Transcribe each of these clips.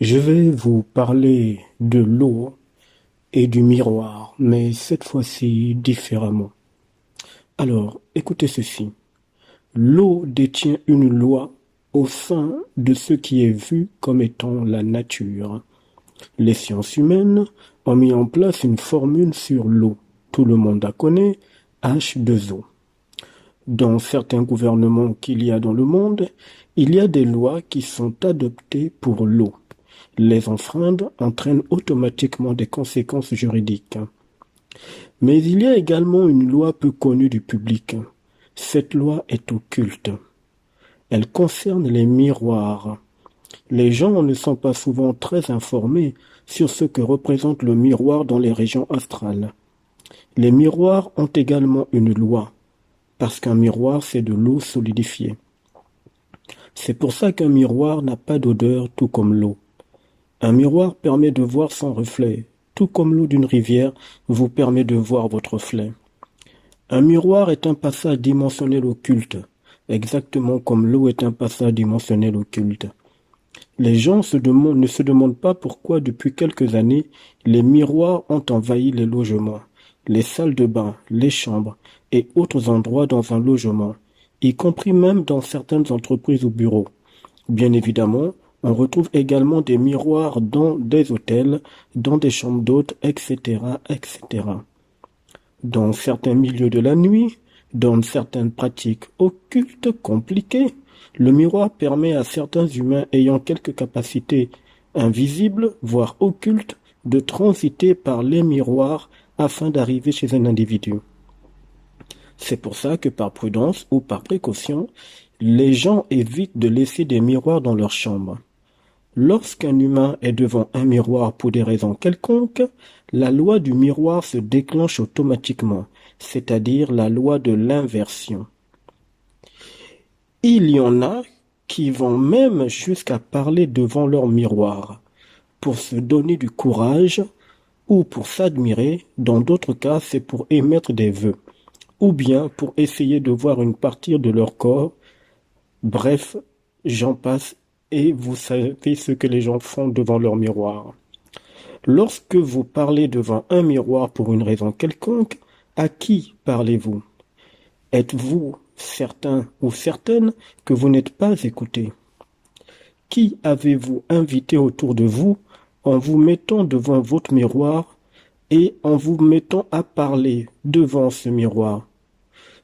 Je vais vous parler de l'eau et du miroir, mais cette fois-ci différemment. Alors, écoutez ceci. L'eau détient une loi au sein de ce qui est vu comme étant la nature. Les sciences humaines ont mis en place une formule sur l'eau. Tout le monde la connaît, H2O. Dans certains gouvernements qu'il y a dans le monde, il y a des lois qui sont adoptées pour l'eau. Les enfreindre entraînent automatiquement des conséquences juridiques. Mais il y a également une loi peu connue du public. Cette loi est occulte. Elle concerne les miroirs. Les gens ne sont pas souvent très informés sur ce que représente le miroir dans les régions astrales. Les miroirs ont également une loi, parce qu'un miroir, c'est de l'eau solidifiée. C'est pour ça qu'un miroir n'a pas d'odeur, tout comme l'eau. Un miroir permet de voir son reflet, tout comme l'eau d'une rivière vous permet de voir votre reflet. Un miroir est un passage dimensionnel occulte, exactement comme l'eau est un passage dimensionnel occulte. Les gens ne se demandent pas pourquoi depuis quelques années, les miroirs ont envahi les logements, les salles de bain, les chambres et autres endroits dans un logement, y compris même dans certaines entreprises ou bureaux. Bien évidemment, on retrouve également des miroirs dans des hôtels, dans des chambres d'hôtes, etc., etc. Dans certains milieux de la nuit, dans certaines pratiques occultes compliquées, le miroir permet à certains humains ayant quelques capacités invisibles, voire occultes, de transiter par les miroirs afin d'arriver chez un individu. C'est pour ça que par prudence ou par précaution, les gens évitent de laisser des miroirs dans leur chambre. Lorsqu'un humain est devant un miroir pour des raisons quelconques, la loi du miroir se déclenche automatiquement, c'est-à-dire la loi de l'inversion. Il y en a qui vont même jusqu'à parler devant leur miroir, pour se donner du courage ou pour s'admirer. Dans d'autres cas, c'est pour émettre des vœux, ou bien pour essayer de voir une partie de leur corps. Bref, j'en passe. Et vous savez ce que les gens font devant leur miroir. Lorsque vous parlez devant un miroir pour une raison quelconque, à qui parlez-vous? Êtes-vous certain ou certaine que vous n'êtes pas écouté? Qui avez-vous invité autour de vous en vous mettant devant votre miroir et en vous mettant à parler devant ce miroir?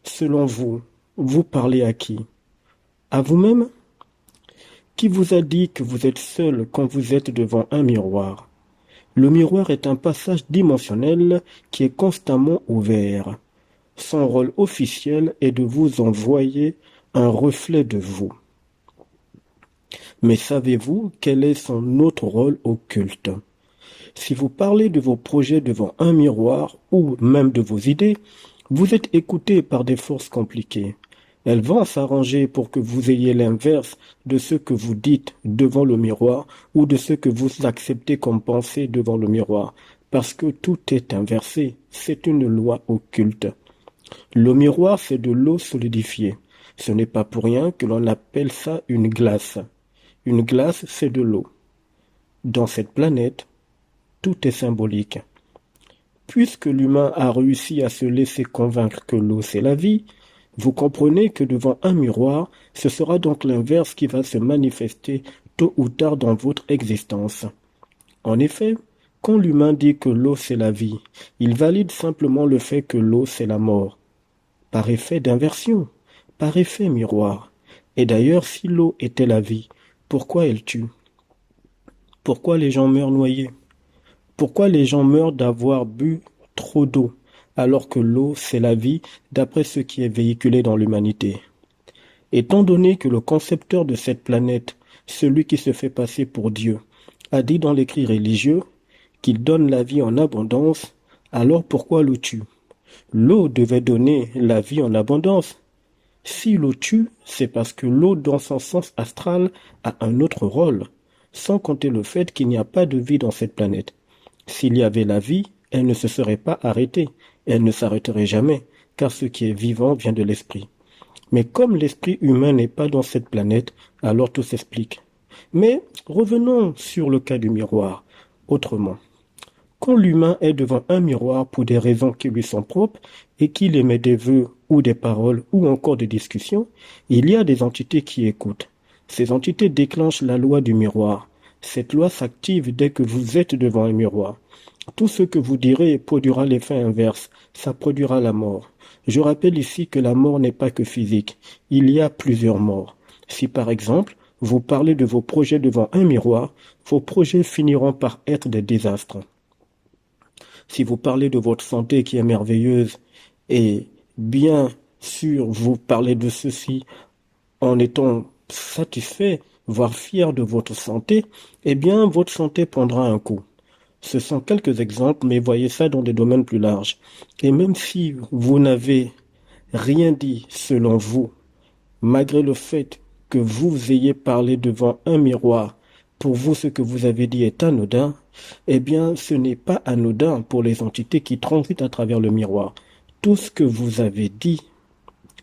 Selon vous, vous parlez à qui? À vous-même? Qui vous a dit que vous êtes seul quand vous êtes devant un miroir? Le miroir est un passage dimensionnel qui est constamment ouvert. Son rôle officiel est de vous envoyer un reflet de vous. Mais savez-vous quel est son autre rôle occulte? Si vous parlez de vos projets devant un miroir ou même de vos idées, vous êtes écouté par des forces compliquées. Elles vont s'arranger pour que vous ayez l'inverse de ce que vous dites devant le miroir ou de ce que vous acceptez comme pensée devant le miroir, parce que tout est inversé. C'est une loi occulte. Le miroir, c'est de l'eau solidifiée. Ce n'est pas pour rien que l'on appelle ça une glace. Une glace, c'est de l'eau. Dans cette planète, tout est symbolique. Puisque l'humain a réussi à se laisser convaincre que l'eau, c'est la vie, vous comprenez que devant un miroir, ce sera donc l'inverse qui va se manifester tôt ou tard dans votre existence. En effet, quand l'humain dit que l'eau c'est la vie, il valide simplement le fait que l'eau c'est la mort. Par effet d'inversion, par effet miroir. Et d'ailleurs, si l'eau était la vie, pourquoi elle tue? Pourquoi les gens meurent noyés? Pourquoi les gens meurent d'avoir bu trop d'eau? Alors que l'eau, c'est la vie, d'après ce qui est véhiculé dans l'humanité. Étant donné que le concepteur de cette planète, celui qui se fait passer pour Dieu, a dit dans l'écrit religieux qu'il donne la vie en abondance, alors pourquoi l'eau tue? L'eau devait donner la vie en abondance. Si l'eau tue, c'est parce que l'eau, dans son sens astral, a un autre rôle, sans compter le fait qu'il n'y a pas de vie dans cette planète. S'il y avait la vie, elle ne se serait pas arrêtée. Elle ne s'arrêterait jamais, car ce qui est vivant vient de l'esprit. Mais comme l'esprit humain n'est pas dans cette planète, alors tout s'explique. Mais revenons sur le cas du miroir. Autrement, quand l'humain est devant un miroir pour des raisons qui lui sont propres et qu'il émet des vœux ou des paroles ou encore des discussions, il y a des entités qui écoutent. Ces entités déclenchent la loi du miroir. Cette loi s'active dès que vous êtes devant un miroir. Tout ce que vous direz produira l'effet inverse, ça produira la mort. Je rappelle ici que la mort n'est pas que physique, il y a plusieurs morts. Si par exemple, vous parlez de vos projets devant un miroir, vos projets finiront par être des désastres. Si vous parlez de votre santé qui est merveilleuse et bien sûr vous parlez de ceci en étant satisfait, voire fier de votre santé, eh bien votre santé prendra un coup. Ce sont quelques exemples, mais voyez ça dans des domaines plus larges. Et même si vous n'avez rien dit selon vous, malgré le fait que vous ayez parlé devant un miroir, pour vous ce que vous avez dit est anodin, eh bien ce n'est pas anodin pour les entités qui transitent à travers le miroir. Tout ce que vous avez dit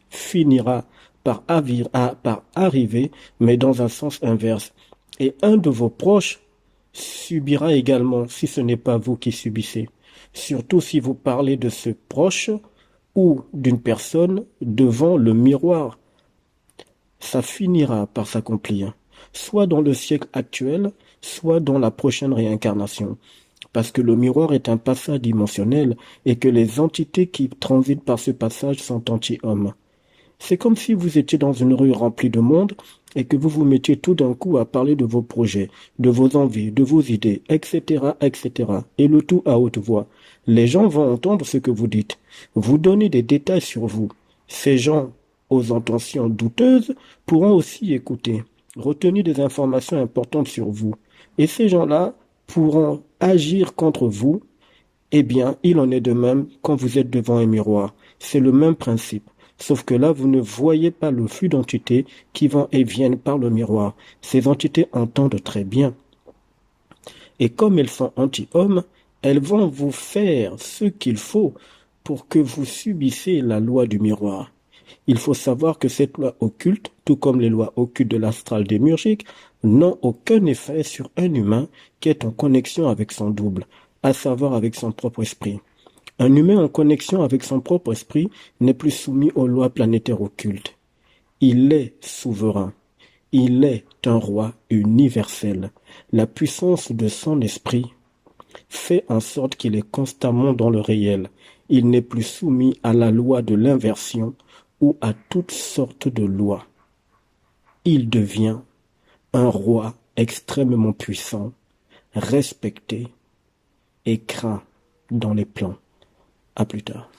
finira par arriver, mais dans un sens inverse. Et un de vos proches subira également si ce n'est pas vous qui subissez. Surtout si vous parlez de ce proche ou d'une personne devant le miroir. Ça finira par s'accomplir, soit dans le siècle actuel, soit dans la prochaine réincarnation. Parce que le miroir est un passage dimensionnel et que les entités qui transitent par ce passage sont anti-hommes. C'est comme si vous étiez dans une rue remplie de monde et que vous vous mettiez tout d'un coup à parler de vos projets, de vos envies, de vos idées, etc., etc. Et le tout à haute voix. Les gens vont entendre ce que vous dites. Vous donnez des détails sur vous. Ces gens, aux intentions douteuses, pourront aussi écouter, retenir des informations importantes sur vous. Et ces gens-là pourront agir contre vous. Eh bien, il en est de même quand vous êtes devant un miroir. C'est le même principe. Sauf que là, vous ne voyez pas le flux d'entités qui vont et viennent par le miroir. Ces entités entendent très bien. Et comme elles sont anti-hommes, elles vont vous faire ce qu'il faut pour que vous subissiez la loi du miroir. Il faut savoir que cette loi occulte, tout comme les lois occultes de l'astral démiurgique, n'ont aucun effet sur un humain qui est en connexion avec son double, à savoir avec son propre esprit. Un humain en connexion avec son propre esprit n'est plus soumis aux lois planétaires occultes. Il est souverain. Il est un roi universel. La puissance de son esprit fait en sorte qu'il est constamment dans le réel. Il n'est plus soumis à la loi de l'inversion ou à toutes sortes de lois. Il devient un roi extrêmement puissant, respecté et craint dans les plans. À plus tard.